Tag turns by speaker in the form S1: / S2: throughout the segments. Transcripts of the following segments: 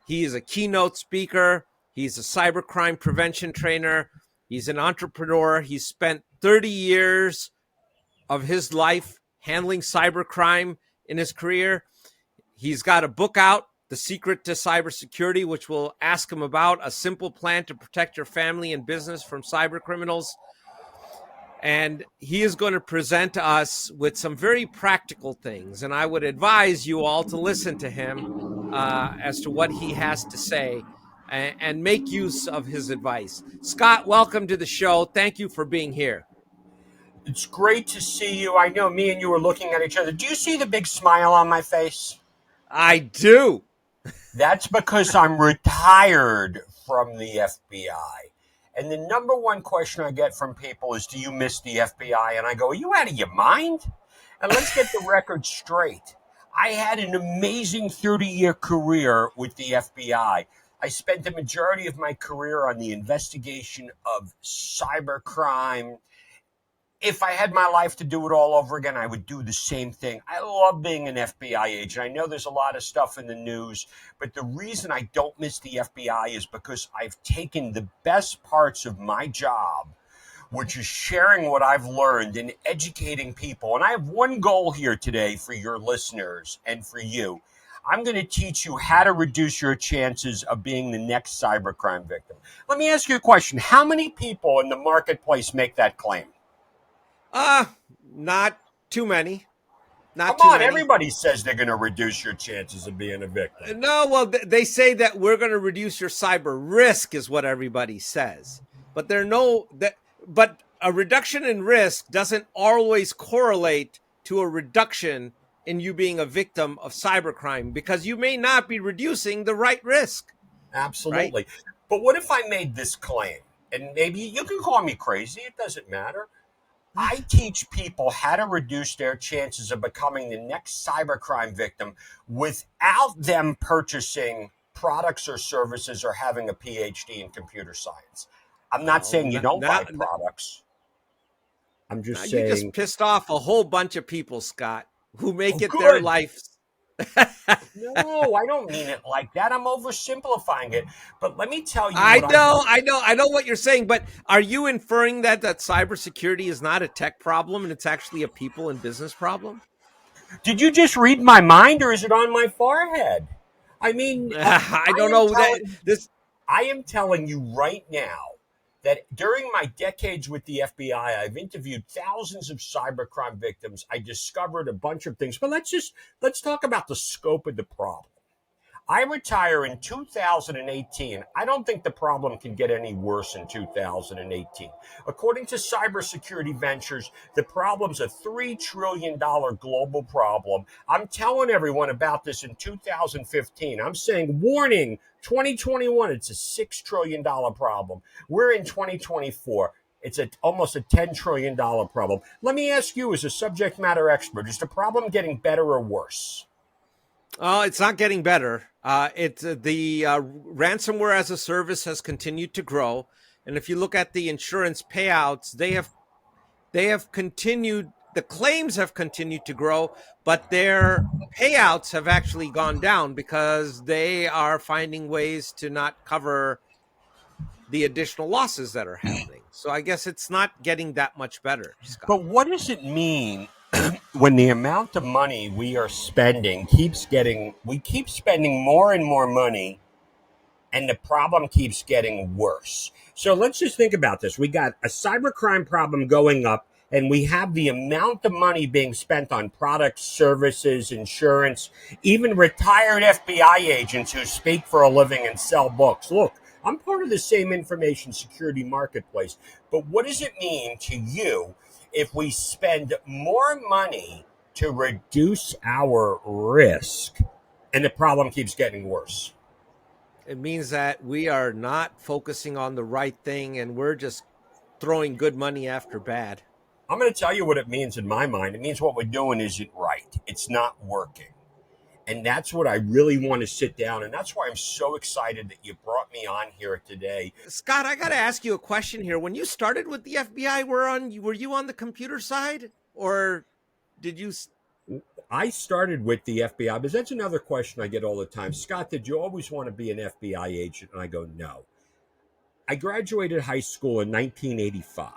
S1: He is a keynote speaker. He's a cybercrime prevention trainer. He's an entrepreneur. He's spent 30 years of his life handling cybercrime in his career. He's got a book out, The Secret to Cybersecurity, which will ask him about a simple plan to protect your family and business from cybercriminals. And he is going to present us with some very practical things. And I would advise you all to listen to him as to what he has to say and make use of his advice. Scott, welcome to the show. Thank you for being here.
S2: It's great to see you. I know me and you were looking at each other. Do you see the big smile on my face?
S1: I do.
S2: That's because I'm retired from the FBI. And the number one question I get from people is, do you miss the FBI? And I go, are you out of your mind? And let's get the record straight. I had an amazing 30-year career with the FBI. I spent the majority of my career on the investigation of cybercrime. If I had my life to do it all over again, I would do the same thing. I love being an FBI agent. I know there's a lot of stuff in the news, but the reason I don't miss the FBI is because I've taken the best parts of my job, which is sharing what I've learned and educating people. And I have one goal here today for your listeners and for you. I'm going to teach you how to reduce your chances of being the next cybercrime victim. Let me ask you a question. How many people in the marketplace make that claim?
S1: Not too many.
S2: Come on, everybody says they're going to reduce your chances of being a victim.
S1: No, well, they say that we're going to reduce your cyber risk is what everybody says. But but a reduction in risk doesn't always correlate to a reduction in you being a victim of cybercrime, because you may not be reducing the right risk.
S2: Absolutely.
S1: Right?
S2: But what if I made this claim? And maybe you can call me crazy. It doesn't matter. I teach people how to reduce their chances of becoming the next cybercrime victim without them purchasing products or services or having a PhD in computer science. I'm not saying you don't buy products. I'm just saying.
S1: You just pissed off a whole bunch of people, Scott, who make it their life.
S2: No, I don't mean it like that. I'm oversimplifying it. But let me tell you.
S1: I know what you're saying. But are you inferring that cybersecurity is not a tech problem and it's actually a people and business problem?
S2: Did you just read my mind, or is it on my forehead? I mean,
S1: I don't know.
S2: I am telling you right now that during my decades with the FBI, I've interviewed thousands of cybercrime victims. I discovered a bunch of things, but let's talk about the scope of the problem. I retire in 2018. I don't think the problem can get any worse in 2018. According to Cybersecurity Ventures, the problem's a $3 trillion global problem. I'm telling everyone about this in 2015. I'm saying, warning, 2021, it's a $6 trillion problem. We're in 2024. It's almost a $10 trillion problem. Let me ask you, as a subject matter expert, is the problem getting better or worse?
S1: It's not getting better. It's the ransomware as a service has continued to grow, and if you look at the insurance payouts, they have continued. The claims have continued to grow, but their payouts have actually gone down because they are finding ways to not cover the additional losses that are happening. So I guess it's not getting that much better, Scott.
S2: But what does it mean when the amount of money we are spending we keep spending more and more money, and the problem keeps getting worse? So let's just think about this. We got a cybercrime problem going up, and we have the amount of money being spent on products, services, insurance, even retired FBI agents who speak for a living and sell books. Look, I'm part of the same information security marketplace, but what does it mean to you if we spend more money to reduce our risk and the problem keeps getting worse?
S1: It means that we are not focusing on the right thing and we're just throwing good money after bad.
S2: I'm going to tell you what it means in my mind. It means what we're doing isn't right. It's not working. And that's what I really want to sit down. And that's why I'm so excited that you brought me on here today.
S1: Scott, I got to ask you a question here. When you started with the FBI, were you on the computer side, or did you?
S2: I started with the FBI, but that's another question I get all the time. Scott, did you always want to be an FBI agent? And I go, no. I graduated high school in 1985.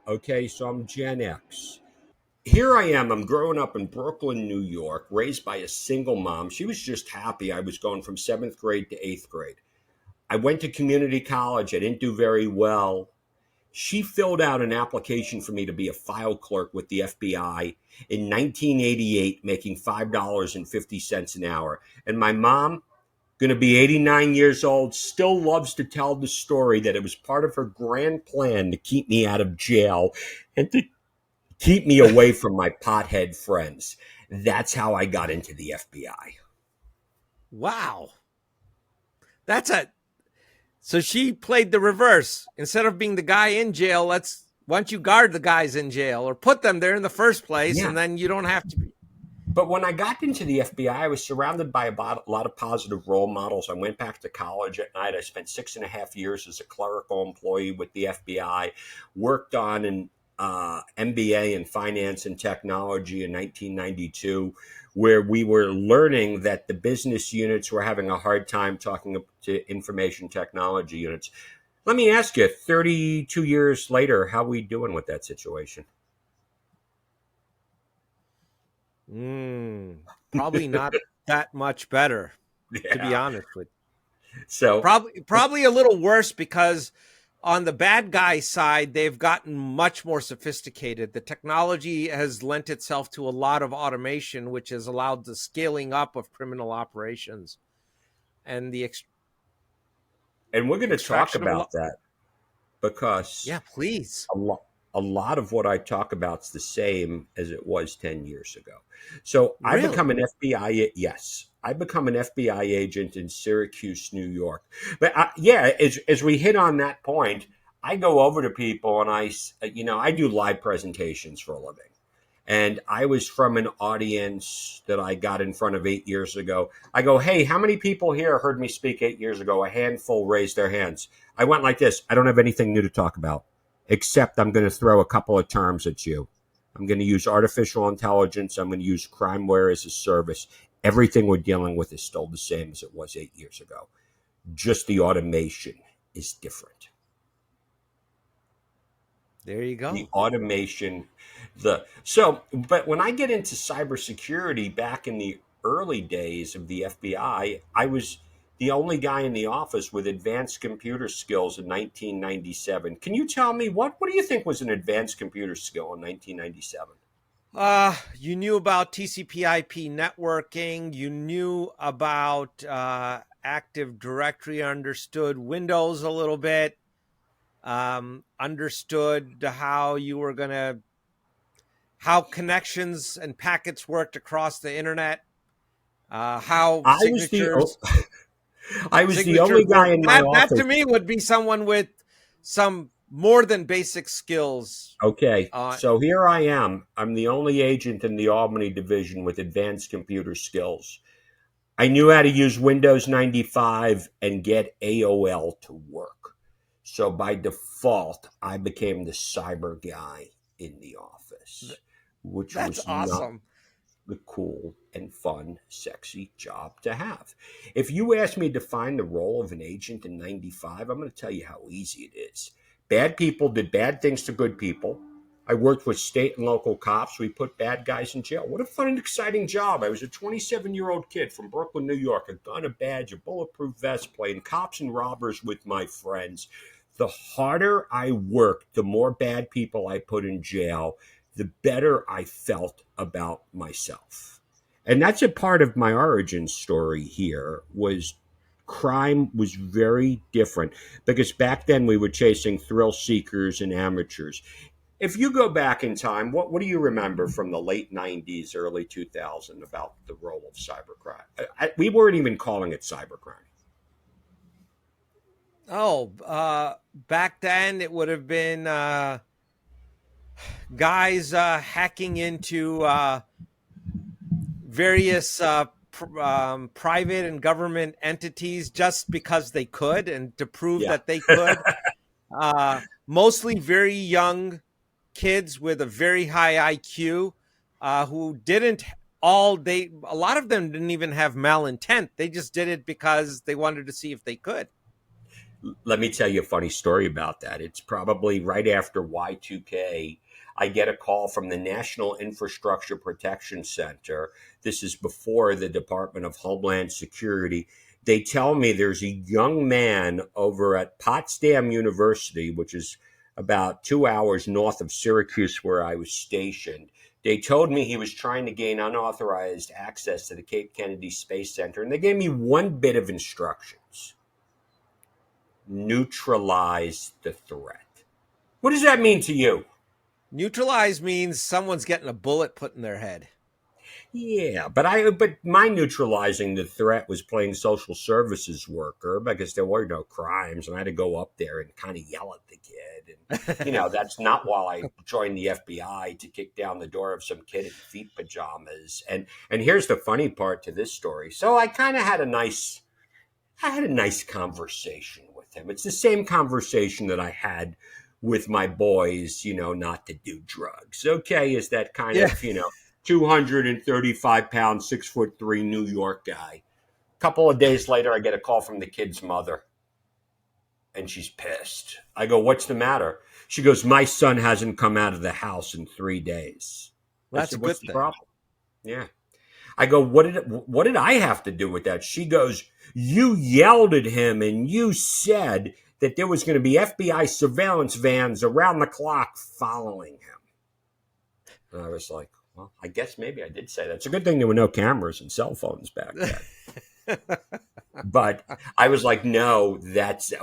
S2: Okay, so I'm Gen X. Here I am. I'm growing up in Brooklyn, New York, raised by a single mom. She was just happy I was going from seventh grade to eighth grade. I went to community college. I didn't do very well. She filled out an application for me to be a file clerk with the FBI in 1988, making $5.50 an hour. And my mom, going to be 89 years old, still loves to tell the story that it was part of her grand plan to keep me out of jail and to keep me away from my pothead friends. That's how I got into the FBI.
S1: Wow. So she played the reverse. Instead of being the guy in jail, why don't you guard the guys in jail or put them there in the first place, and then you don't have to be.
S2: But when I got into the FBI, I was surrounded by a lot of positive role models. I went back to college at night. I spent 6.5 years as a clerical employee with the FBI, worked on an MBA in finance and technology in 1992, where we were learning that the business units were having a hard time talking to information technology units. Let me ask you, 32 years later, how are we doing with that situation?
S1: Probably not that much better, to be honest with you.
S2: So
S1: probably a little worse, because on the bad guy side, they've gotten much more sophisticated. The technology has lent itself to a lot of automation, which has allowed the scaling up of criminal operations. And
S2: and we're going to talk about that, because
S1: yeah, please.
S2: A lot of what I talk about is the same as it was 10 years ago. So
S1: Really?
S2: I become an FBI. Yes, I become an FBI agent in Syracuse, New York. But as we hit on that point, I go over to people and I do live presentations for a living. And I was from an audience that I got in front of 8 years ago. I go, hey, how many people here heard me speak 8 years ago? A handful raised their hands. I went like this. I don't have anything new to talk about, except I'm going to throw a couple of terms at you. I'm going to use artificial intelligence. I'm going to use crimeware as a service. Everything we're dealing with is still the same as it was 8 years ago. Just the automation is different.
S1: There you go.
S2: The automation, but when I get into cybersecurity back in the early days of the FBI, I was the only guy in the office with advanced computer skills in 1997. Can you tell me what do you think was an advanced computer skill in 1997?
S1: You knew about TCP/IP networking. You knew about Active Directory, understood Windows a little bit, understood how connections and packets worked across the internet, how signatures.
S2: I was the only guy in my office.
S1: That to me would be someone with some more than basic skills.
S2: Okay, so here I am. I'm the only agent in the Albany division with advanced computer skills. I knew how to use Windows 95 and get AOL to work. So by default, I became the cyber guy in the office, which was awesome. The cool and fun, sexy job to have. If you ask me to define the role of an agent in 95, I'm going to tell you how easy it is. Bad people did bad things to good people. I worked with state and local cops. We put bad guys in jail. What a fun and exciting job. I was a 27-year-old kid from Brooklyn, New York, a gun, a badge, a bulletproof vest, playing cops and robbers with my friends. The harder I worked, the more bad people I put in jail, the better I felt about myself. And that's a part of my origin story here, was crime was very different, because back then we were chasing thrill seekers and amateurs. If you go back in time, what do you remember from the late 90s, early 2000 about the role of cybercrime? We weren't even calling it cybercrime.
S1: Back then it would have been guys hacking into various private and government entities just because they could, and to prove that they could. Mostly very young kids with a very high IQ who didn't a lot of them didn't even have malintent. They just did it because they wanted to see if they could.
S2: Let me tell you a funny story about that. It's probably right after Y2K. I get a call from the National Infrastructure Protection Center. This is before the Department of Homeland Security. They tell me there's a young man over at Potsdam University, which is about 2 hours north of Syracuse, where I was stationed. They told me he was trying to gain unauthorized access to the Cape Kennedy Space Center, and they gave me one bit of instructions: neutralize the threat. What does that mean to you?
S1: Neutralize means someone's getting a bullet put in their head.
S2: Yeah, but my neutralizing the threat was playing social services worker because there were no crimes, and I had to go up there and kind of yell at the kid. And that's not while I joined the FBI to kick down the door of some kid in feet pajamas. And here's the funny part to this story. So I kind of had a nice conversation with him. It's the same conversation that I had with my boys, not to do drugs. Okay, is that kind of 235 pound, 6'3" New York guy. A couple of days later, I get a call from the kid's mother, and she's pissed. I go, "What's the matter?" She goes, "My son hasn't come out of the house in 3 days."
S1: That's a good
S2: "What's
S1: thing.
S2: the problem?" Yeah. I go, what did I have to do with that? She goes, "You yelled at him and you said that there was going to be FBI surveillance vans around the clock following him." And I was like, well, I guess maybe I did say that. It's a good thing there were no cameras and cell phones back then. But I was like, no,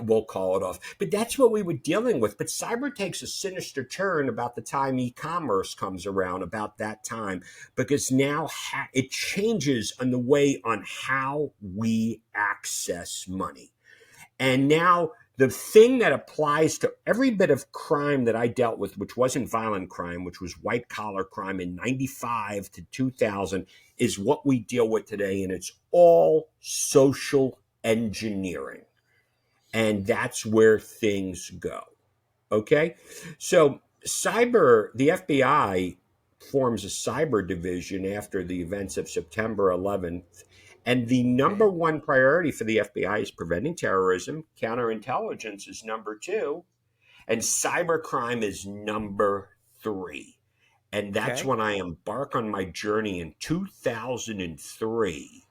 S2: we'll call it off. But that's what we were dealing with. But cyber takes a sinister turn about the time e-commerce comes around, about that time, because now it changes on the way on how we access money. And now the thing that applies to every bit of crime that I dealt with, which wasn't violent crime, which was white collar crime in 95 to 2000, is what we deal with today. And it's all social engineering. And that's where things go. Okay. So the FBI forms a cyber division after the events of September 11th. And the number one priority for the FBI is preventing terrorism. Counterintelligence is number 2. And cybercrime is number 3. And that's when I embark on my journey in 2003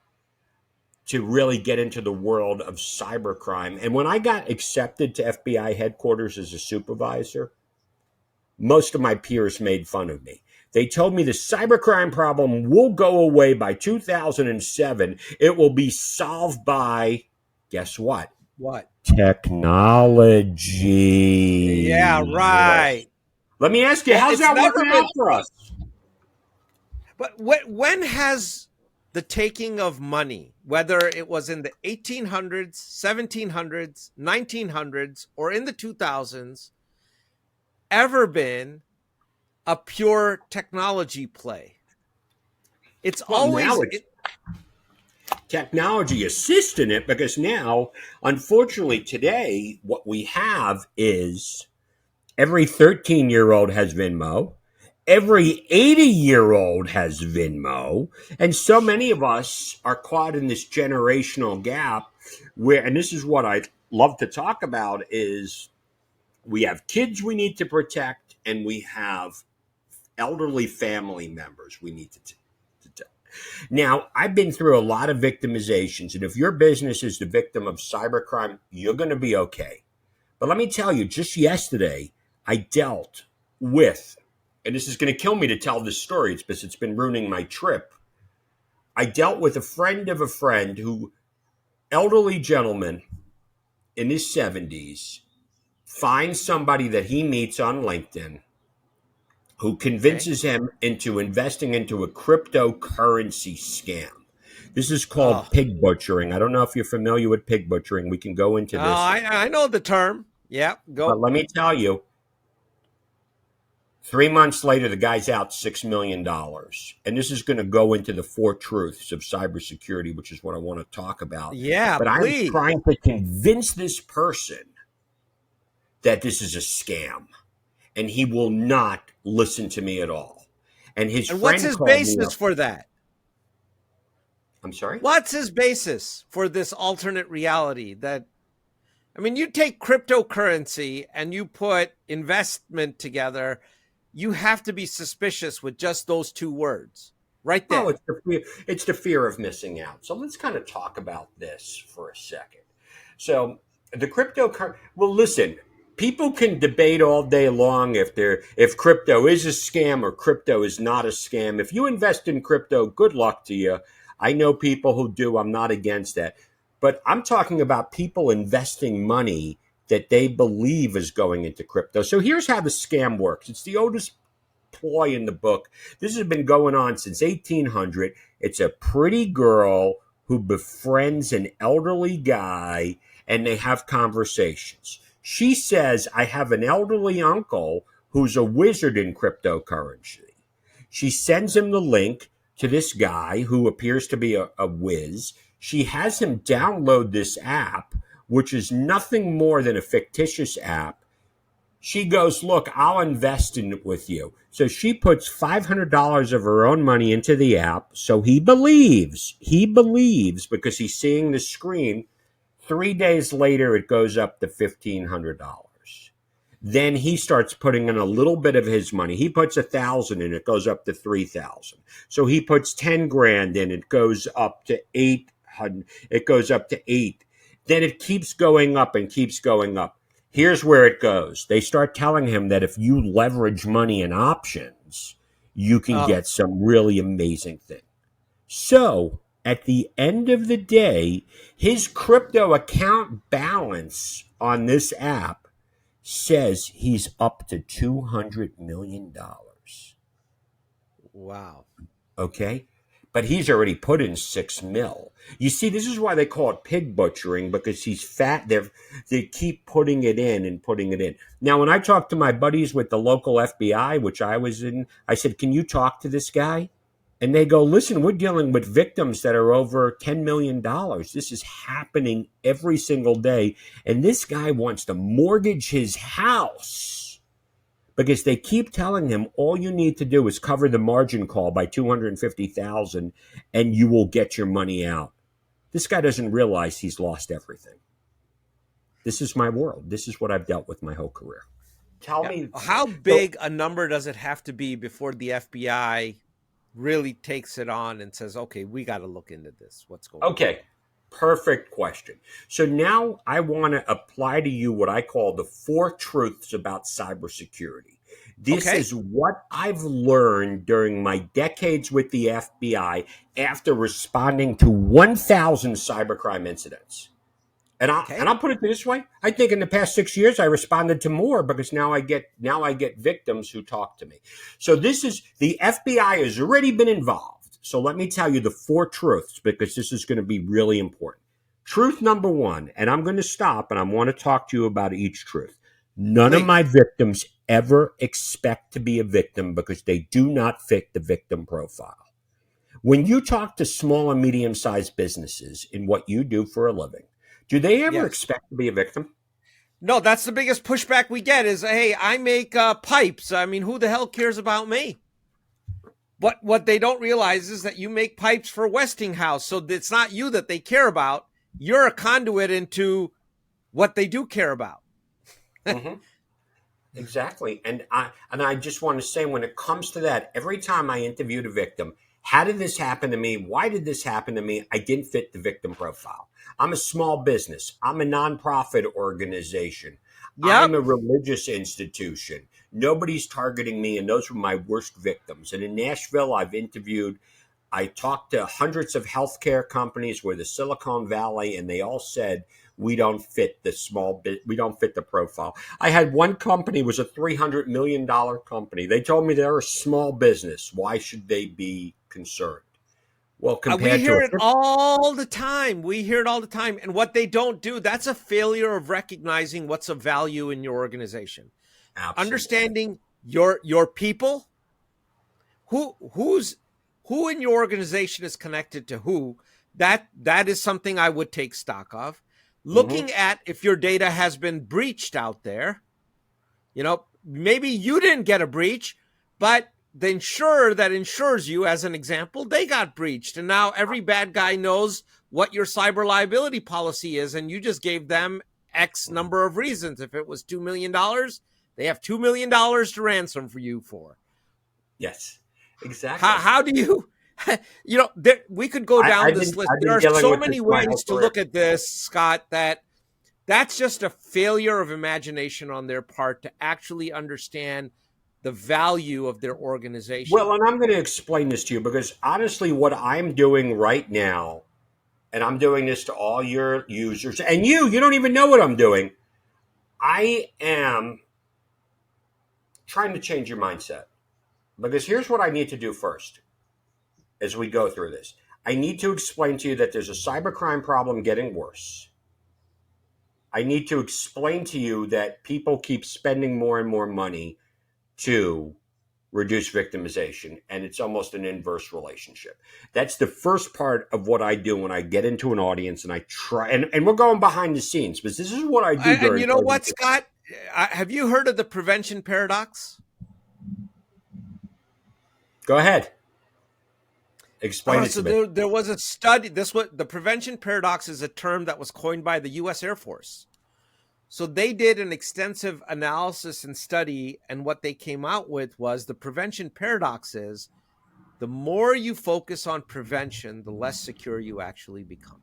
S2: to really get into the world of cybercrime. And when I got accepted to FBI headquarters as a supervisor, most of my peers made fun of me. They told me the cybercrime problem will go away by 2007. It will be solved by, guess what?
S1: What?
S2: Technology.
S1: Yeah, right.
S2: Let me ask you, how's that working out for us?
S1: But when has the taking of money, whether it was in the 1800s, 1700s, 1900s, or in the 2000s, ever been a pure technology play? It's always
S2: technology assists in it, because now, unfortunately, today, what we have is every 13-year-old has Venmo. Every 80-year-old has Venmo. And so many of us are caught in this generational gap where, and this is what I love to talk about, is we have kids we need to protect, and we have elderly family members we need to protect. Now, I've been through a lot of victimizations, and if your business is the victim of cybercrime, you're going to be okay. But let me tell you, just yesterday, I dealt with, and this is going to kill me to tell this story, it's because it's been ruining my trip. I dealt with a friend of a friend who, elderly gentleman in his 70s, finds somebody that he meets on LinkedIn who convinces him into investing into a cryptocurrency scam. This is called pig butchering. I don't know if you're familiar with pig butchering. We can go into this.
S1: I know the term. Yeah, go.
S2: But let me tell you, 3 months later, the guy's out $6 million. And this is going to go into the 4 truths of cybersecurity, which is what I want to talk about.
S1: Yeah,
S2: but
S1: please.
S2: I'm trying to convince this person that this is a scam. And he will not listen to me at all. And his friend
S1: what's his
S2: called me
S1: basis
S2: up.
S1: for that?
S2: I'm sorry?
S1: What's his basis for this alternate reality that, I mean, you take cryptocurrency and you put investment together, you have to be suspicious with just those two words right
S2: Well,
S1: there.
S2: it's the fear of missing out. So let's kind of talk about this for a second. So the cryptocurrency. Well, listen. People can debate all day long if crypto is a scam or crypto is not a scam. If you invest in crypto, good luck to you. I know people who do. I'm not against that. But I'm talking about people investing money that they believe is going into crypto. So here's how the scam works. It's the oldest ploy in the book. This has been going on since 1800. It's a pretty girl who befriends an elderly guy and they have conversations. She says, I have an elderly uncle who's a wizard in cryptocurrency. She sends him the link to this guy who appears to be a whiz. She has him download this app, which is nothing more than a fictitious app. She goes, look, I'll invest in it with you. So she puts $500 of her own money into the app. So he believes because he's seeing the screen. 3 days later, it goes up to $1,500. Then he starts putting in a little bit of his money. He puts 1,000 in, it goes up to 3,000. So he puts 10 grand in, it goes up to 800. It goes up to 8. Then it keeps going up and keeps going up. Here's where it goes. They start telling him that if you leverage money in options, you can get some really amazing things. So at the end of the day, his crypto account balance on this app says he's up to $200 million.
S1: Wow.
S2: Okay? But he's already put in 6 mil. You see, this is why they call it pig butchering, because he's fat. They keep putting it in and putting it in. Now, when I talked to my buddies with the local FBI, which I was in, I said, can you talk to this guy? And they go, listen, we're dealing with victims that are over $10 million. This is happening every single day. And this guy wants to mortgage his house because they keep telling him all you need to do is cover the margin call by $250,000 and you will get your money out. This guy doesn't realize he's lost everything. This is my world. This is what I've dealt with my whole career. Tell me.
S1: How big a number does it have to be before the FBI really takes it on and says, okay, we got to look into this. What's going on?
S2: Okay. Perfect question. So now I want to apply to you what I call the 4 truths about cybersecurity. This is what I've learned during my decades with the FBI after responding to 1,000 cybercrime incidents. And I'll put it this way. I think in the past 6 years, I responded to more because now I get victims who talk to me. So this is, the FBI has already been involved. So let me tell you the 4 truths because this is going to be really important. Truth number 1, and I'm going to stop and I want to talk to you about each truth. None of my victims ever expect to be a victim because they do not fit the victim profile. When you talk to small and medium-sized businesses in what you do for a living, do they ever expect to be a victim?
S1: No, that's the biggest pushback we get is, hey, I make pipes. I mean, who the hell cares about me? What they don't realize is that you make pipes for Westinghouse, so it's not you that they care about. You're a conduit into what they do care about.
S2: Mm-hmm. Exactly. And I just want to say, when it comes to that, every time I interviewed a victim, how did this happen to me? Why did this happen to me? I didn't fit the victim profile. I'm a small business. I'm a nonprofit organization. I'm a religious institution. Nobody's targeting me, and those were my worst victims. And in Nashville, I talked to hundreds of healthcare companies where the Silicon Valley, and they all said, we don't fit the profile. I had one company was a $300 million company. They told me they're a small business. Why should they be concerned? Well,
S1: We hear it all the time. And what they don't do, that's a failure of recognizing what's of value in your organization. Absolutely. Understanding your people, who in your organization is connected to who, that is something I would take stock of. Looking at if your data has been breached out there. Maybe you didn't get a breach, but the insurer that insures you, as an example, they got breached. And now every bad guy knows what your cyber liability policy is. And you just gave them X number of reasons. If it was $2 million, they have $2 million to ransom for you for.
S2: Yes, exactly.
S1: How do you, we could go down this list. There are so many ways to look at this, Scott, that's just a failure of imagination on their part to actually understand the value of their organization.
S2: Well, and I'm going to explain this to you because honestly, what I'm doing right now, and I'm doing this to all your users, and you don't even know what I'm doing. I am trying to change your mindset because here's what I need to do first as we go through this. I need to explain to you that there's a cybercrime problem getting worse. I need to explain to you that people keep spending more and more money to reduce victimization, and it's almost an inverse relationship. That's the first part of what I do when I get into an audience and I try, and we're going behind the scenes, but this is what I do.
S1: And you know what, Scott? Have you heard of the prevention paradox?
S2: Go ahead. Explain it to me.
S1: There was a study. The prevention paradox is a term that was coined by the U.S. Air Force. So they did an extensive analysis and study, and what they came out with was the prevention paradox is the more you focus on prevention, the less secure you actually become.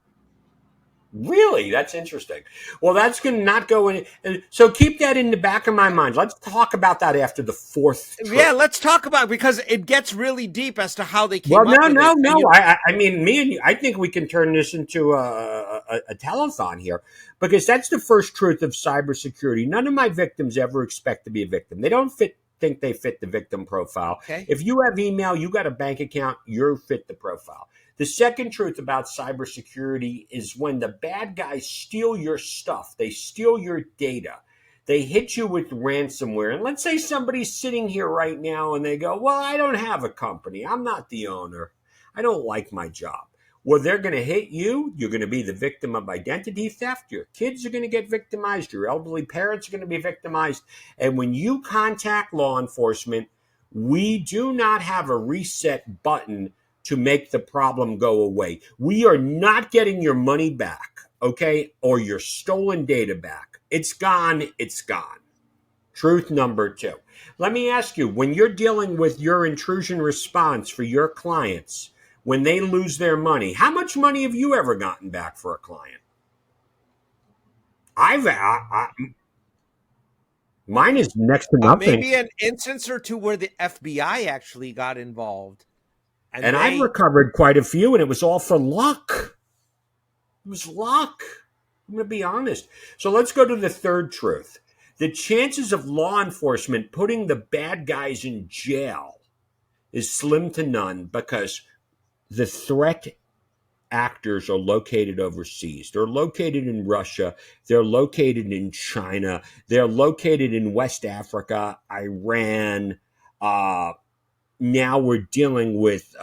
S2: Really? That's interesting. Well, that's going to not go in. So keep that in the back of my mind. Let's talk about that after the fourth truth.
S1: Yeah, let's talk about it because it gets really deep as to how they came
S2: up
S1: with it.
S2: No. I mean, me and you, I think we can turn this into a telethon here because that's the first truth of cybersecurity. None of my victims ever expect to be a victim. They don't think they fit the victim profile.
S1: Okay.
S2: If you have email, you got a bank account, you're fit the profile. The second truth about cybersecurity is when the bad guys steal your stuff, they steal your data, they hit you with ransomware. And let's say somebody's sitting here right now and they go, well, I don't have a company. I'm not the owner. I don't like my job. Well, they're going to hit you. You're going to be the victim of identity theft. Your kids are going to get victimized. Your elderly parents are going to be victimized. And when you contact law enforcement, we do not have a reset button to make the problem go away. We are not getting your money back, okay, or your stolen data back. It's gone, it's gone. Truth number 2. Let me ask you, when you're dealing with your intrusion response for your clients, when they lose their money, how much money have you ever gotten back for a client? Mine is next to nothing.
S1: Maybe an instance or two where the FBI actually got involved.
S2: And I've recovered quite a few, and it was all for luck. It was luck. I'm going to be honest. So let's go to the third truth. The chances of law enforcement putting the bad guys in jail is slim to none because the threat actors are located overseas. They're located in Russia. They're located in China. They're located in West Africa, Iran. Now we're dealing with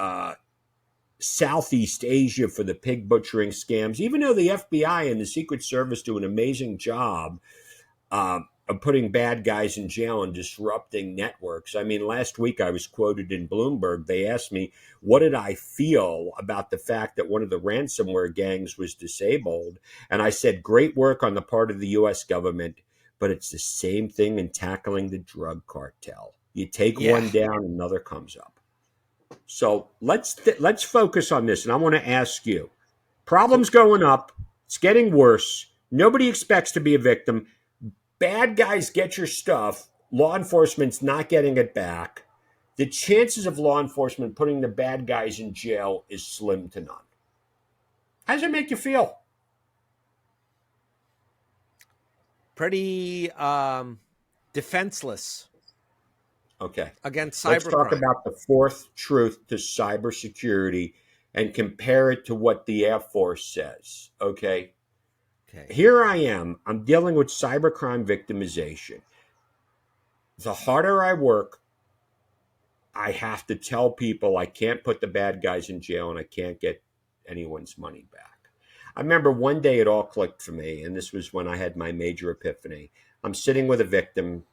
S2: Southeast Asia for the pig butchering scams, even though the FBI and the Secret Service do an amazing job of putting bad guys in jail and disrupting networks. I mean, last week I was quoted in Bloomberg. They asked me, what did I feel about the fact that one of the ransomware gangs was disabled? And I said, great work on the part of the U.S. government, but it's the same thing in tackling the drug cartel. You take one down, another comes up. So let's focus on this. And I want to ask you, problems going up. It's getting worse. Nobody expects to be a victim. Bad guys get your stuff. Law enforcement's not getting it back. The chances of law enforcement putting the bad guys in jail is slim to none. How does it make you feel?
S1: Pretty defenseless.
S2: Okay.
S1: Against cybercrime.
S2: Let's talk about the fourth truth to cybersecurity and compare it to what the Air Force says. Okay. Here I am. I'm dealing with cybercrime victimization. The harder I work, I have to tell people I can't put the bad guys in jail and I can't get anyone's money back. I remember one day it all clicked for me, and this was when I had my major epiphany. I'm sitting with a victim.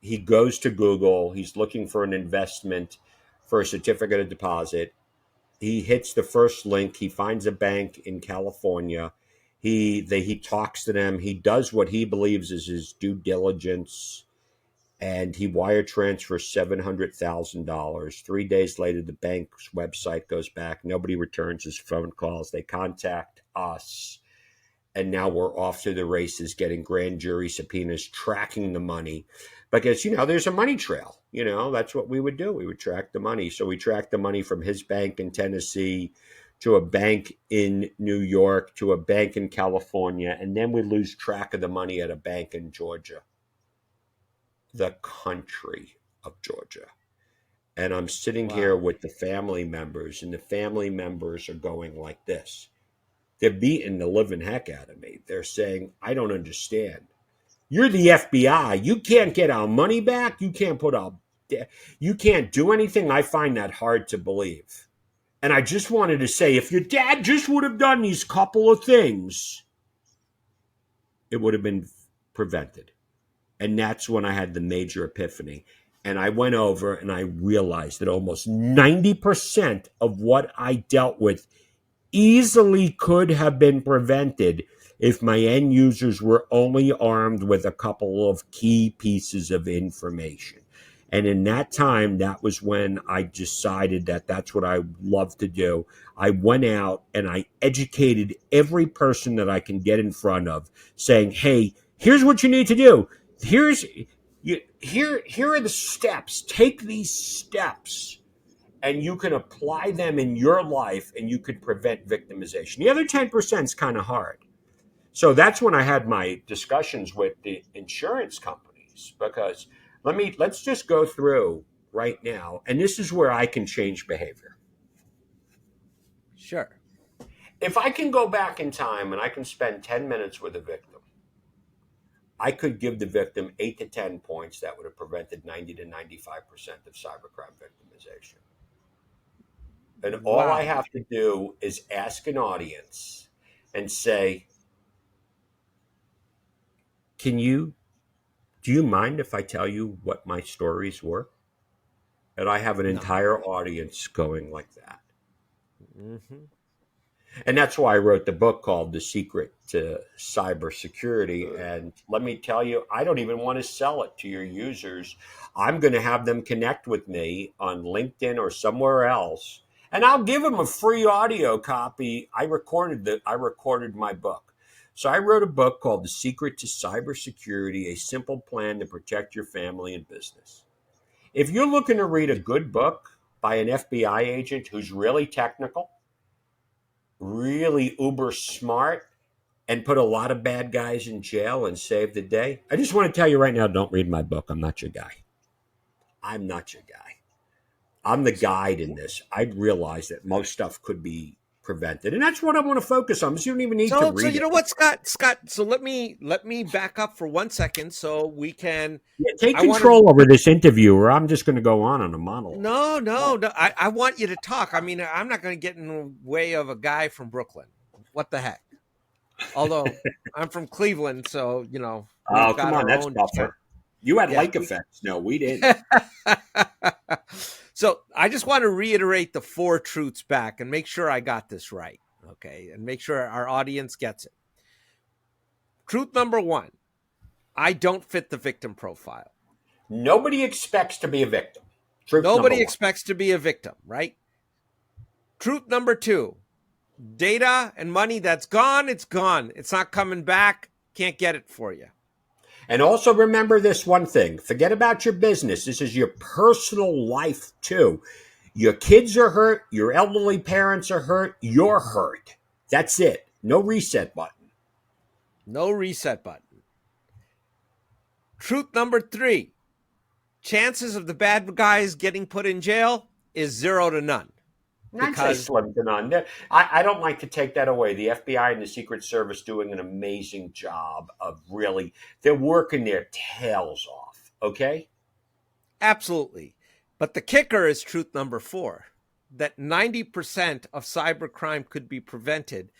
S2: he goes to Google. He's looking for an investment for a certificate of deposit. He hits the first link. He finds a bank in California. He talks to them. He does what he believes is his due diligence, and he wire transfers $700,000. 3 days later, the bank's website goes back. Nobody returns his phone calls. They contact us, and now we're off to the races, getting grand jury subpoenas, tracking the money, because there's a money trail. That's what we would do. We would track the money. So we tracked the money from his bank in Tennessee to a bank in New York to a bank in California, and then we lose track of the money at a bank in Georgia, the country of Georgia. And I'm sitting here with the family members, and the family members are going like this. They're beating the living heck out of me. They're saying, I don't understand. You're the FBI. You can't get our money back. You can't you can't do anything. I find that hard to believe. And I just wanted to say, if your dad just would have done these couple of things, it would have been prevented. And that's when I had the major epiphany. And I went over and I realized that almost 90% of what I dealt with easily could have been prevented if my end users were only armed with a couple of key pieces of information. And in that time, that was when I decided that that's what I love to do. I went out and I educated every person that I can get in front of, saying, hey, here's what you need to do. Here are the steps. Take these steps, and you can apply them in your life, and you could prevent victimization. The other 10% is kind of hard. So that's when I had my discussions with the insurance companies, because let's just go through right now, and this is where I can change behavior.
S1: Sure.
S2: If I can go back in time and I can spend 10 minutes with a victim, I could give the victim 8 to 10 points that would have prevented 90 to 95% of cybercrime victimization. And all I have to do is ask an audience and say, do you mind if I tell you what my stories were? And I have an entire audience going like that.
S1: Mm-hmm.
S2: And that's why I wrote the book called The Secret to Cybersecurity. And let me tell you, I don't even want to sell it to your users. I'm going to have them connect with me on LinkedIn or somewhere else. And I'll give them a free audio copy. I recorded my book. So I wrote a book called The Secret to Cybersecurity, a simple plan to protect your family and business. If you're looking to read a good book by an FBI agent who's really technical, really uber smart, and put a lot of bad guys in jail and save the day, I just want to tell you right now, don't read my book. I'm not your guy. I'm not your guy. I'm the guide in this. I realize that most stuff could be prevented, and that's what I want to focus on. So you don't even need to read.
S1: So you know what, Scott. So let me back up for 1 second, so we can
S2: take control over this interview, or I'm just going to go on a monologue.
S1: No. I want you to talk. I mean, I'm not going to get in the way of a guy from Brooklyn. What the heck? Although I'm from Cleveland, so
S2: Oh, come on, that's tougher. You had lake effects. No, we didn't.
S1: So I just want to reiterate the 4 truths back and make sure I got this right. Okay. And make sure our audience gets it. Truth number 1, I don't fit the victim profile.
S2: Nobody expects to be a victim.
S1: Nobody expects to be a victim, right? Truth number 2, data and money that's gone, it's gone. It's not coming back. Can't get it for you.
S2: And also remember this one thing. Forget about your business. This is your personal life too. Your kids are hurt. Your elderly parents are hurt. You're hurt. That's it. No reset button.
S1: No reset button. Truth number 3, chances of the bad guys getting put in jail is 0 to none.
S2: Because slim to none. I don't like to take that away. The FBI and the Secret Service doing an amazing job of really, they're working their tails off. Okay?
S1: Absolutely. But the kicker is truth number 4, that 90% of cybercrime could be prevented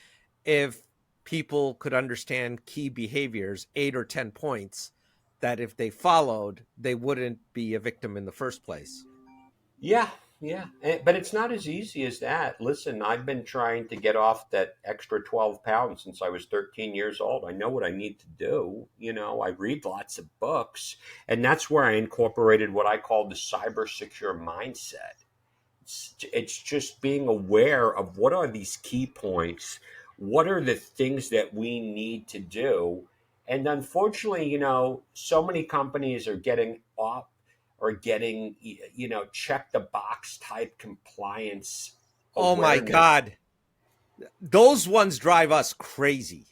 S1: if people could understand key behaviors, 8 or 10 points, that if they followed, they wouldn't be a victim in the first place.
S2: Yeah, yeah. But it's not as easy as that. Listen, I've been trying to get off that extra 12 pounds since I was 13 years old. I know what I need to do. I read lots of books, and that's where I incorporated what I call the cyber secure mindset. It's just being aware of what are these key points, what are the things that we need to do. And unfortunately, so many companies are getting off or getting, check the box type compliance
S1: Oh my
S2: awareness.
S1: God. Those ones drive us crazy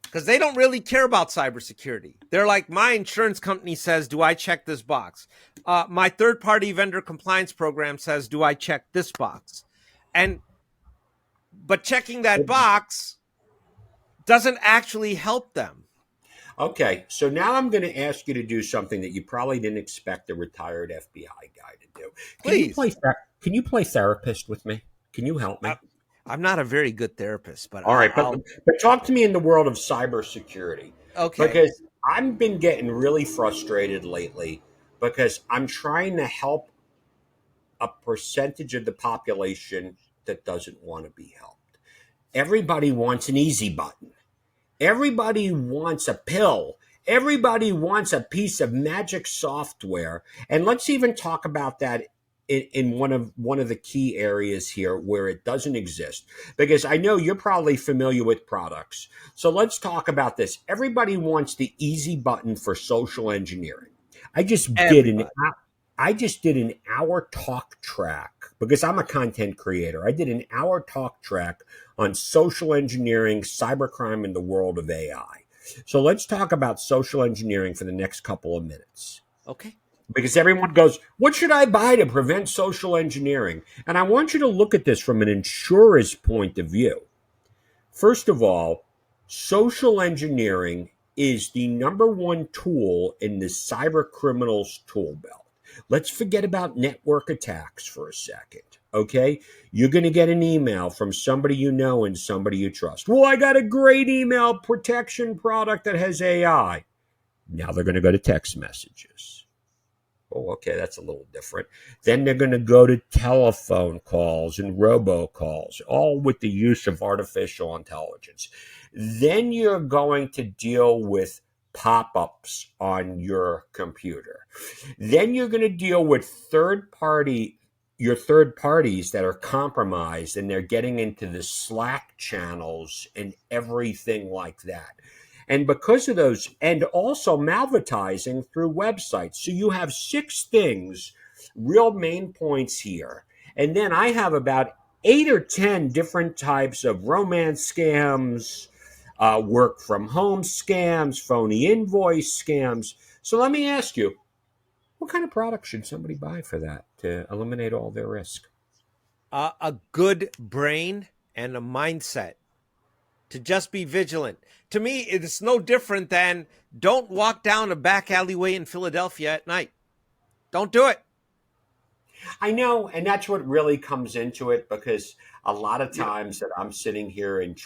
S1: because they don't really care about cybersecurity. They're like, my insurance company says, do I check this box? My third-party vendor compliance program says, do I check this box? But checking that box doesn't actually help them.
S2: Okay, so now I'm going to ask you to do something that you probably didn't expect a retired FBI guy to do.
S1: Please.
S2: Can you play therapist with me? Can you help me?
S1: I'm not a very good therapist, but
S2: All right, but talk to me in the world of cybersecurity.
S1: Okay.
S2: Because I've been getting really frustrated lately because I'm trying to help a percentage of the population that doesn't want to be helped. Everybody wants an easy button. Everybody wants a pill. Everybody wants a piece of magic software. And let's even talk about that in one of the key areas here where it doesn't exist. Because I know you're probably familiar with products. So let's talk about this. Everybody wants the easy button for social engineering. I just did an hour talk track because I'm a content creator. I did an hour talk track on social engineering, cybercrime, and the world of AI. So let's talk about social engineering for the next couple of minutes.
S1: Okay.
S2: Because everyone goes, what should I buy to prevent social engineering? And I want you to look at this from an insurer's point of view. First of all, social engineering is the number one tool in the cyber criminals tool belt. Let's forget about network attacks for a second, okay? You're going to get an email from somebody you know and somebody you trust. Well, I got a great email protection product that has AI. Now they're going to go to text messages. Oh, okay, that's a little different. Then they're going to go to telephone calls and robocalls, all with the use of artificial intelligence. Then you're going to deal with pop-ups on your computer. Then you're going to deal with your third parties that are compromised, and they're getting into the Slack channels and everything like that. And because of those, and also malvertising through websites. So you have 6 things, real main points here. And then I have about 8 or 10 different types of romance scams, work from home scams, phony invoice scams. So let me ask you, what kind of product should somebody buy for that to eliminate all their risk?
S1: A good brain and a mindset to just be vigilant. To me, it's no different than don't walk down a back alleyway in Philadelphia at night. Don't do it.
S2: I know, and that's what really comes into it, because a lot of times that I'm sitting here and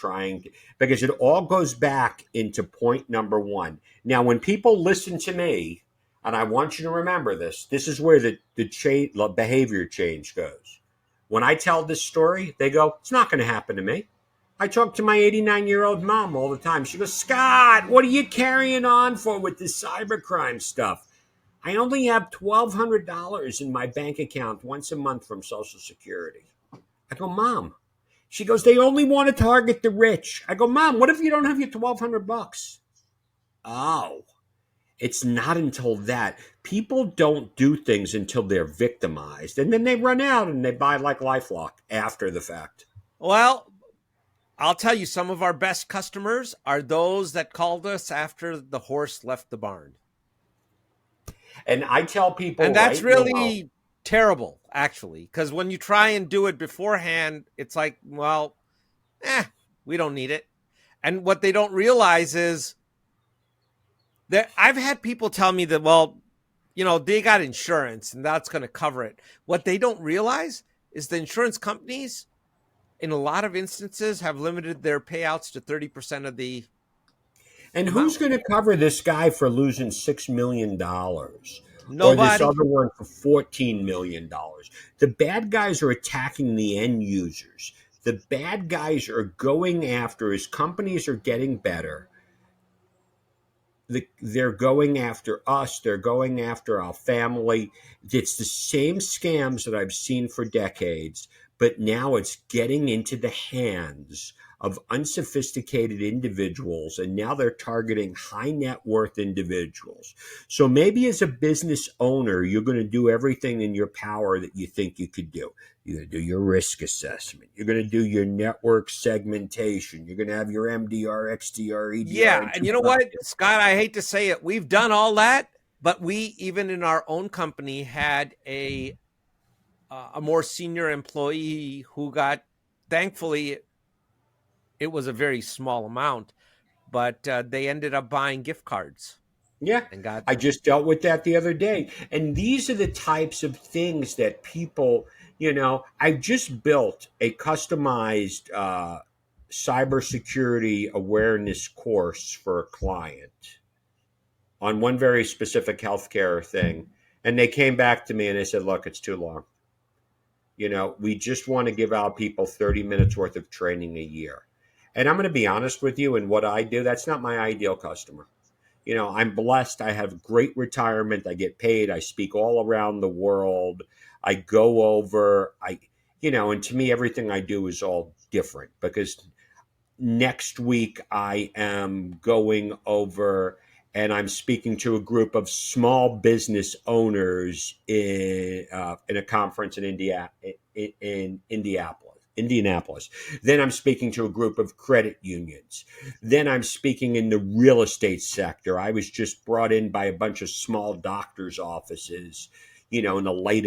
S2: because it all goes back into point number one. Now, when people listen to me, and I want you to remember this is where the behavior change goes. When I tell this story, they go, it's not going to happen to me. I talk to my 89-year-old mom all the time. She goes, Scott, what are you carrying on for with this cybercrime stuff? I only have $1,200 in my bank account once a month from Social Security. I go, Mom. She goes, they only want to target the rich. I go, Mom, what if you don't have your $1,200? Oh, it's not until that. People don't do things until they're victimized, and then they run out and they buy like LifeLock after the fact.
S1: Well, I'll tell you, some of our best customers are those that called us after the horse left the barn.
S2: And I tell people,
S1: and that's really terrible, actually, because when you try and do it beforehand, it's like, well, we don't need it. And what they don't realize is that I've had people tell me that, well, they got insurance and that's going to cover it. What they don't realize is the insurance companies, in a lot of instances, have limited their payouts to 30% of the
S2: And who's
S1: amount.
S2: going to cover this guy for losing $6 million? Or this
S1: Nobody.
S2: other one for $14 million? The bad guys are attacking the end users. The bad guys are going after, as companies are getting better, they're going after us. They're going after our family. It's the same scams that I've seen for decades, but now it's getting into the hands of unsophisticated individuals, and now they're targeting high net worth individuals. So maybe as a business owner, you're going to do everything in your power that you think you could do. You're going to do your risk assessment. You're going to do your network segmentation. You're going to have your MDR, XDR, EDR,
S1: Yeah.
S2: and
S1: And you know what, Scott, I hate to say it. We've done all that, but we, even in our own company, had a more senior employee who got, thankfully, it was a very small amount, but they ended up buying gift cards
S2: Yeah,
S1: and got.
S2: I just dealt with that the other day. And these are the types of things that people, I just built a customized cybersecurity awareness course for a client on one very specific healthcare thing. And they came back to me and they said, look, it's too long. We just want to give our people 30 minutes worth of training a year. And I'm going to be honest with you, and what I do, that's not my ideal customer. I'm blessed. I have great retirement. I get paid. I speak all around the world. I go over, and to me, everything I do is all different because next week I am going over and I'm speaking to a group of small business owners in a conference in Indianapolis. Then I'm speaking to a group of credit unions. Then I'm speaking in the real estate sector. I was just brought in by a bunch of small doctors' offices, in the light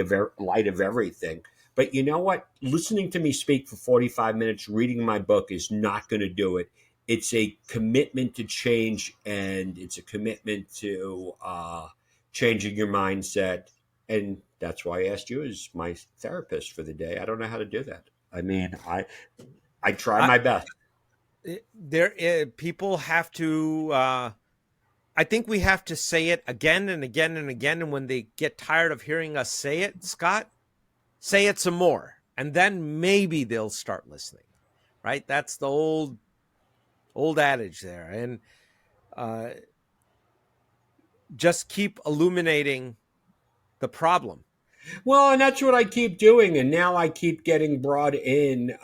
S2: of everything. But you know what? Listening to me speak for 45 minutes, reading my book is not going to do it. It's a commitment to change, and it's a commitment to changing your mindset. And that's why I asked you as my therapist for the day. I don't know how to do that. I mean, I try
S1: I,
S2: my best.
S1: People have to. I think we have to say it again and again and again. And when they get tired of hearing us say it, Scott, say it some more, and then maybe they'll start listening. Right? That's the old adage there, and just keep illuminating the problem.
S2: Well, and that's what I keep doing, and now I keep getting brought in.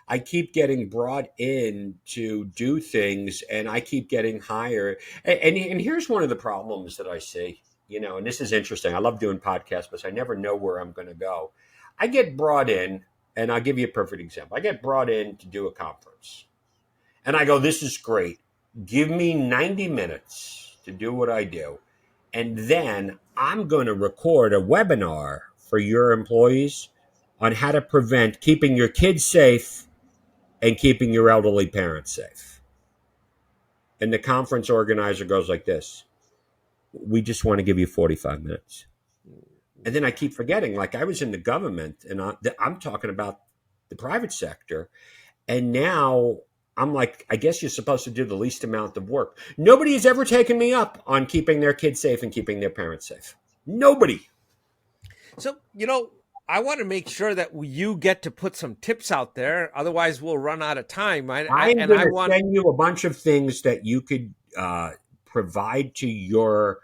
S2: I keep getting brought in to do things, and I keep getting hired. And here's one of the problems that I see. And this is interesting. I love doing podcasts, but I never know where I'm going to go. I get brought in, and I'll give you a perfect example. I get brought in to do a conference, and I go, "This is great. Give me 90 minutes to do what I do." And then I'm going to record a webinar for your employees on how to prevent keeping your kids safe and keeping your elderly parents safe. And the conference organizer goes like this: we just want to give you 45 minutes. And then I keep forgetting, like I was in the government and I'm talking about the private sector. And now I'm like, I guess you're supposed to do the least amount of work. Nobody has ever taken me up on keeping their kids safe and keeping their parents safe. Nobody.
S1: So, I want to make sure that you get to put some tips out there. Otherwise, we'll run out of time.
S2: I'm
S1: And
S2: going
S1: I
S2: to
S1: want.
S2: send you a bunch of things that you could provide to your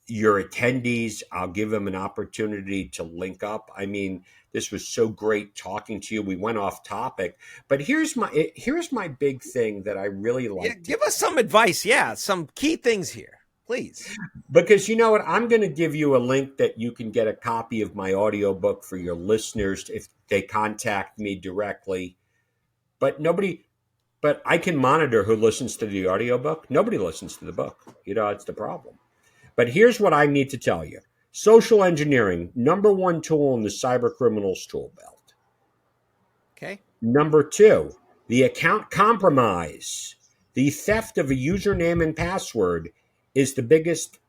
S2: attendees. I'll give them an opportunity to link up. I mean, this was so great talking to you. We went off topic, but here's my big thing that I really like.
S1: Give us some advice. Yeah, some key things here, please.
S2: Because you know what? I'm going to give you a link that you can get a copy of my audiobook for your listeners if they contact me directly. But I can monitor who listens to the audiobook. Nobody listens to the book. It's the problem. But here's what I need to tell you. Social engineering, number one tool in the cybercriminals tool belt.
S1: Okay.
S2: Number two, the account compromise. The theft of a username and password is the biggest,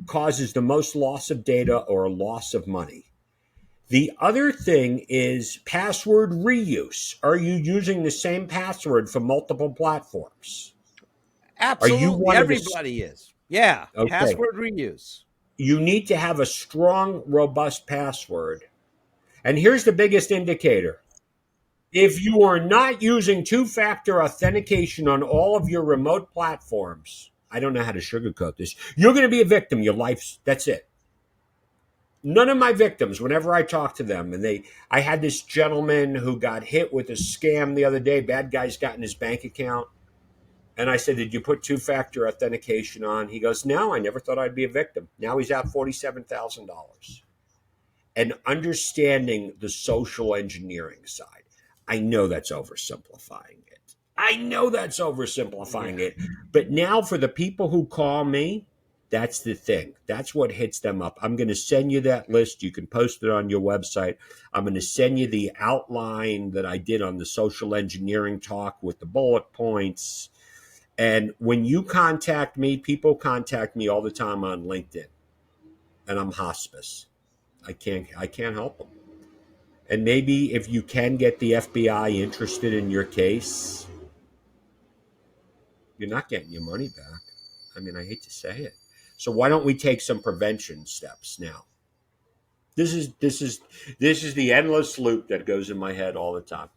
S2: causes the most loss of data or loss of money. The other thing is password reuse. Are you using the same password for multiple platforms? Are you
S1: Absolutely.
S2: one of the?
S1: Everybody is. Yeah.
S2: Okay.
S1: Password reuse.
S2: You need to have a strong, robust password. And here's the biggest indicator. If you are not using two-factor authentication on all of your remote platforms, I don't know how to sugarcoat this. You're going to be a victim. Your life's that's it. None of my victims, whenever I talk to them, I had this gentleman who got hit with a scam the other day. Bad guys got in his bank account. And I said, "Did you put two-factor authentication on?" He goes, "No, I never thought I'd be a victim." Now he's out $47,000. And understanding the social engineering side. I know that's oversimplifying it. I know that's oversimplifying it. But now for the people who call me, that's the thing. That's what hits them up. I'm going to send you that list. You can post it on your website. I'm going to send you the outline that I did on the social engineering talk with the bullet points. And when you contact me, people contact me all the time on LinkedIn. And I'm hospice. I can't help them. And maybe if you can get the FBI interested in your case, you're not getting your money back. I mean, I hate to say it. So why don't we take some prevention steps now? This is the endless loop that goes in my head all the time.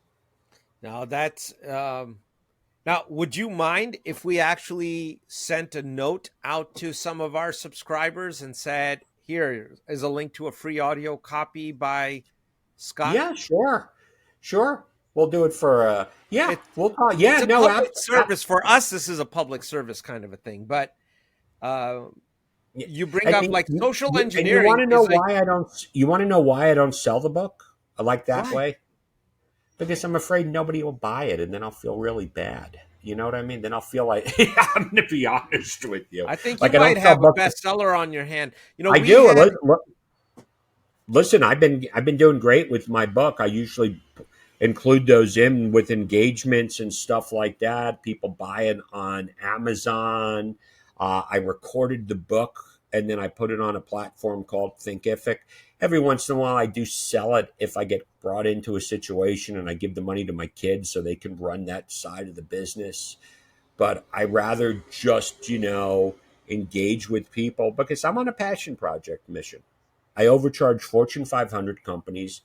S1: Now that's now, would you mind if we actually sent a note out to some of our subscribers and said, here is a link to a free audio copy by Scott?
S2: Yeah, sure. We'll do it for we'll talk.
S1: It's a public service for us. This is a public service kind of a thing, but you bring up like social engineering.
S2: And you want to know why I don't? You want to know why I don't sell the book? I like that way because I'm afraid nobody will buy it, and then I'll feel really bad. You know what I mean? Then I'll feel like I'm going to be honest with you.
S1: I think you might have a bestseller on your hand. You know,
S2: I do. Listen, I've been doing great with my book. I usually include those in with engagements and stuff like that. People buy it on Amazon. I recorded the book and then I put it on a platform called Thinkific. Every once in a while, I do sell it if I get brought into a situation and I give the money to my kids so they can run that side of the business. But I rather just, engage with people because I'm on a passion project mission. I overcharge Fortune 500 companies.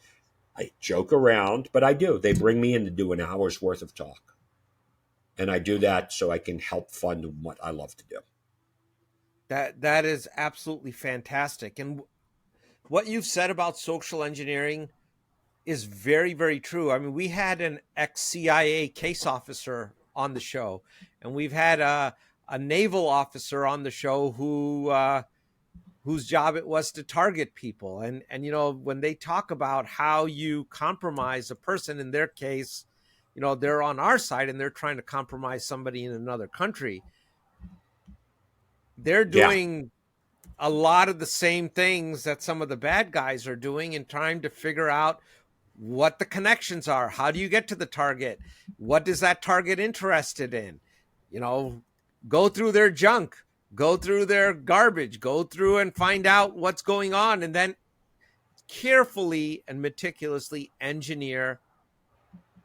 S2: I joke around, but I do. They bring me in to do an hour's worth of talk. And I do that so I can help fund what I love to do.
S1: That is absolutely fantastic. And what you've said about social engineering is very, very true. I mean, we had an ex-CIA case officer on the show, and we've had a naval officer on the show whose job it was to target people. And when they talk about how you compromise a person, in their case, they're on our side and they're trying to compromise somebody in another country. They're doing a lot of the same things that some of the bad guys are doing and trying to figure out what the connections are. How do you get to the target? What is that target interested in? Go through their junk, go through their garbage, go through and find out what's going on, and then carefully and meticulously engineer.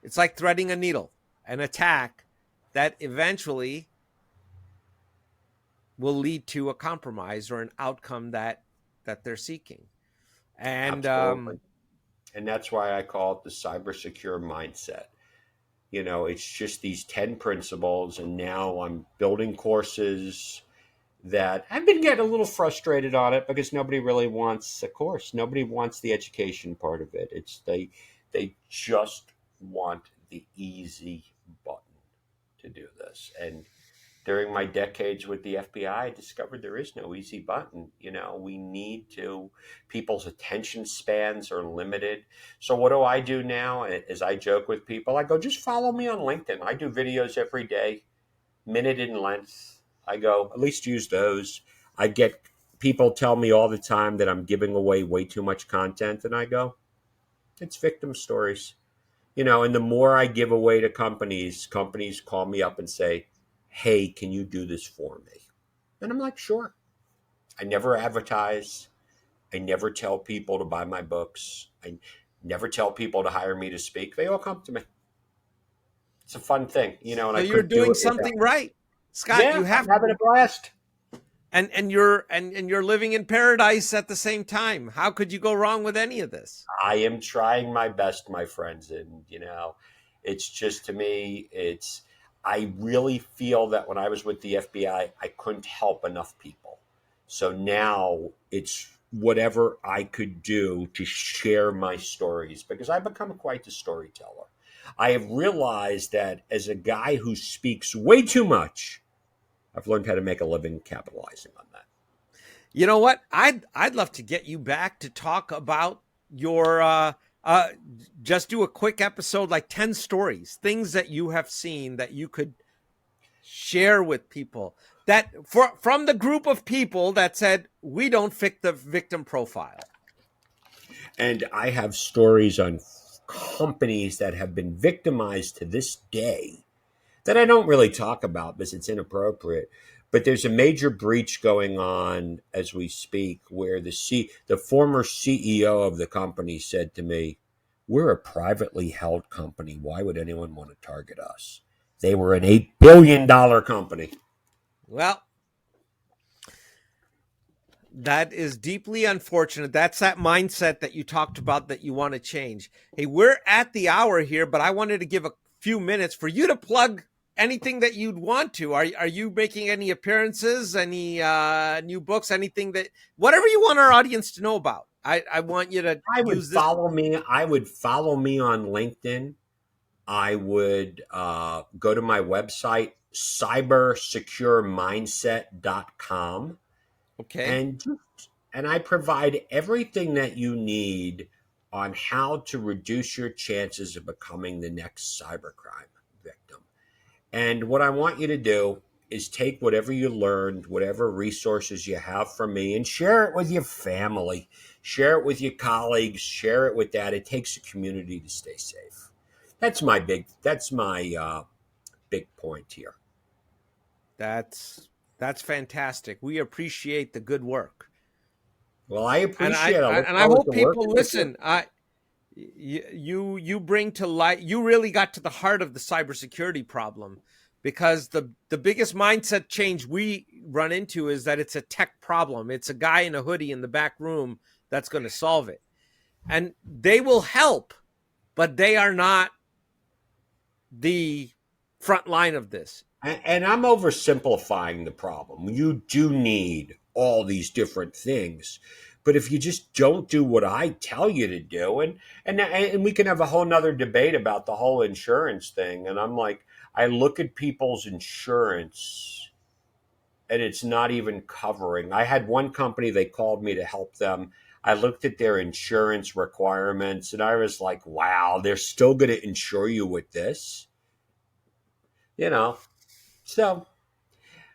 S1: It's like threading a needle, an attack that eventually will lead to a compromise or an outcome that they're seeking. And
S2: and that's why I call it the cybersecure mindset. It's just these 10 principles, and now I'm building courses that I've been getting a little frustrated on it because nobody really wants a course. Nobody wants the education part of it. It's they just want the easy button to do this. And during my decades with the FBI, I discovered there is no easy button. We need to, people's attention spans are limited. So what do I do now? As I joke with people, I go, just follow me on LinkedIn. I do videos every day, minute in length. I go, at least use those. I get people tell me all the time that I'm giving away way too much content. And I go, it's victim stories. And the more I give away to companies call me up and say, hey, can you do this for me? And I'm like, sure. I never advertise. I never tell people to buy my books. I never tell people to hire me to speak. They all come to me. It's a fun thing, and
S1: so you're doing something right. Scott,
S2: Yeah,
S1: you have
S2: I'm having a blast.
S1: and you're living in paradise at the same time. How could you go wrong with any of this?
S2: I am trying my best, my friends. And, it's just to me, I really feel that when I was with the FBI, I couldn't help enough people. So now it's whatever I could do to share my stories because I've become quite the storyteller. I have realized that as a guy who speaks way too much, I've learned how to make a living capitalizing on that.
S1: You know what? I'd love to get you back to talk about your just do a quick episode, like 10 stories, things that you have seen that you could share with people that from the group of people that said, we don't fit the victim profile.
S2: And I have stories on companies that have been victimized to this day that I don't really talk about because it's inappropriate. But there's a major breach going on as we speak where the former CEO of the company said to me, "We're a privately held company. Why would anyone want to target us?" They were an $8 billion company.
S1: Well, that is deeply unfortunate. That's that mindset that you talked about that you want to change. Hey, we're at the hour here, but I wanted to give a few minutes for you to plug anything that you'd want to. Are you making any appearances, any new books, anything whatever you want our audience to know about? I want you to
S2: follow me. I would follow me on LinkedIn. I would go to my website, cybersecuremindset.com.
S1: Okay.
S2: And I provide everything that you need on how to reduce your chances of becoming the next cybercrime victim. And what I want you to do is take whatever you learned, whatever resources you have from me, and share it with your family, share it with your colleagues, share it with that. It takes a community to stay safe. That's my big point here.
S1: That's fantastic. We appreciate the good work.
S2: Well, I appreciate it.
S1: And I hope people listen. You bring to light, you really got to the heart of the cybersecurity problem, because the biggest mindset change we run into is that it's a tech problem. It's a guy in a hoodie in the back room that's going to solve it. And they will help, but they are not the front line of this.
S2: And I'm oversimplifying the problem. You do need all these different things. But if you just don't do what I tell you to do, and we can have a whole nother debate about the whole insurance thing. And I'm like, I look at people's insurance and it's not even covering. I had one company, they called me to help them. I looked at their insurance requirements and I was like, wow, they're still going to insure you with this? So,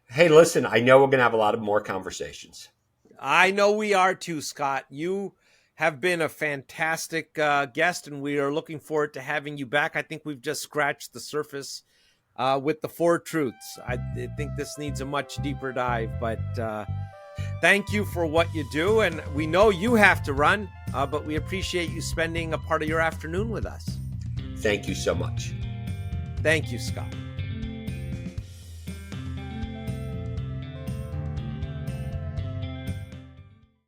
S2: hey, listen, I know we're going to have a lot of more conversations.
S1: I know we are too, Scott. You have been a fantastic guest, and we are looking forward to having you back. I think we've just scratched the surface with the 4 truths. I think this needs a much deeper dive, but thank you for what you do. And we know you have to run, but we appreciate you spending a part of your afternoon with us.
S2: Thank you so much.
S1: Thank you, Scott.